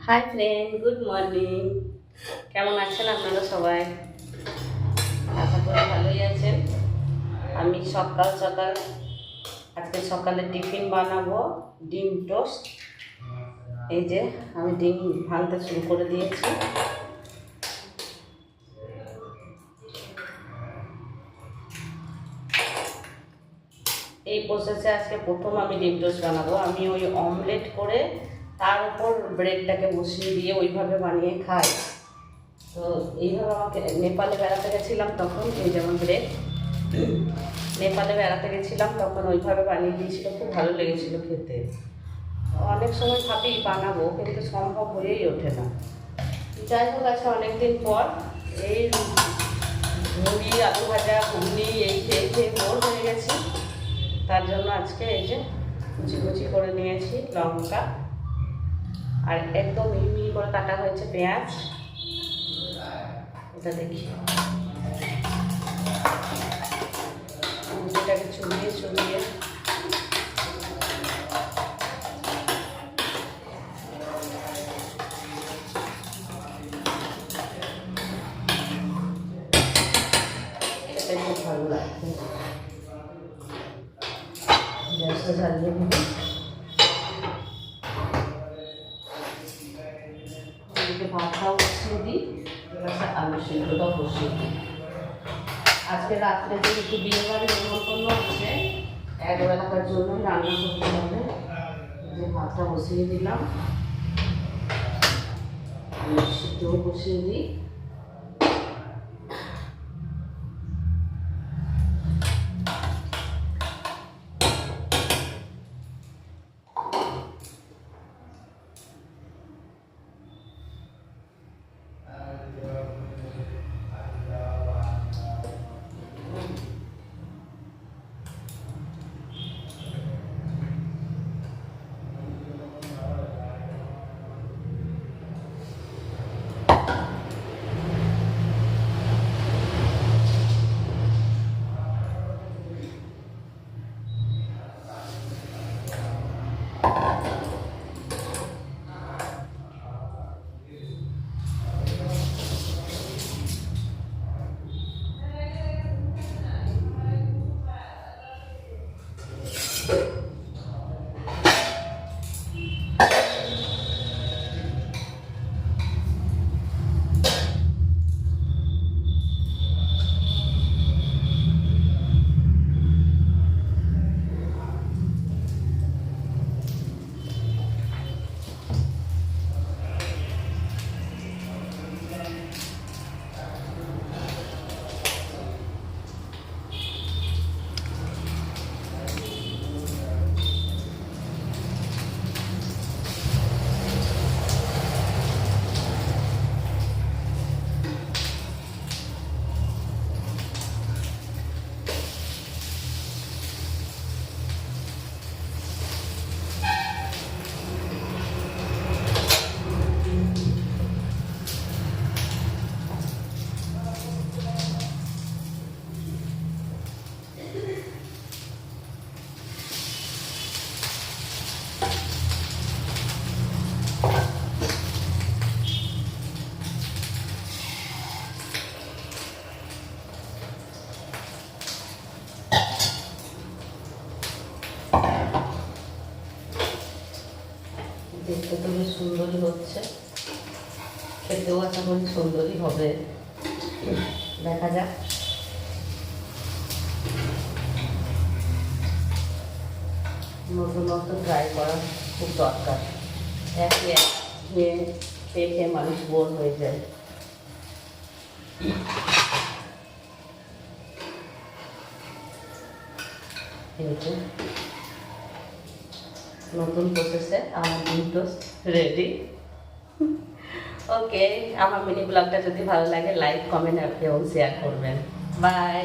Hi friend, good morning. কেমন আছেন আপনারা সবাই? আশা করি ভালোই আছেন। আমি সকাল সকাল আজকে সকালে টিফিন বানাবো, ডিম টোস্ট। এই যে আমি ডিম ভাঙতে শুরু করে দিয়েছি। এই প্রসেসে আজকে প্রথম আমি ডিম টোস্ট বানাবো। আমি ওই অমলেট করে তার উপর ব্রেডটাকে বসিয়ে দিয়ে ওইভাবে বানিয়ে খাই। তো এইভাবে আমাকে নেপালে বেড়াতে গেছিলাম তখন, এই যেমন ব্রেড নেপালে বেড়াতে গেছিলাম তখন ওইভাবে বানিয়ে দিয়েছিল, খুব ভালো লেগেছিল খেতে। অনেক সময় ভাবি বানাবো, কিন্তু সম্ভব হয়েই ওঠে না। যাই হোক, আছে অনেকদিন পর এই মুড়ি, আলু ভাজা, ঘুগনি এই খেয়ে খেয়ে বোর হয়ে গেছি। তার জন্য আজকে এই যে কুচি কুচি করে নিয়েছি লঙ্কা, আর একদম মিহি করে কাটা হয়েছে পেঁয়াজ। এটা দেখি, এটাকে চুলিয়ে চুলিয়ে খুব ভালো লাগছে। গ্যাসটা জ্বালিয়ে দিই, এদিকে ভাতটাও বসিয়ে দিই, আলু সিদ্ধটাও বসিয়ে দিই। আজকে রাত্রে যে একটু বিয়ে বাড়ি নেমন্তন্ন হচ্ছে, একবেলাকার জন্যই রান্না করতে হবে। যে ভাতটা বসিয়ে দিলাম, আলু সিদ্ধও বসিয়ে দিই। দেখতে তো বেশ সুন্দরই হচ্ছে, খেতেও আশা করি সুন্দরই হবে। দেখা যাক। নতুন নতুন ট্রাই করা খুব দরকার। একে খেয়ে খেয়ে মানুষ বোর হয়ে যায়। নতুন প্রসেসে আমার ডিম টোস্ট রেডি। ওকে, আমার মিনি ব্লগটা যদি ভালো লাগে লাইক, কমেন্ট এবং শেয়ার করবেন। বাই।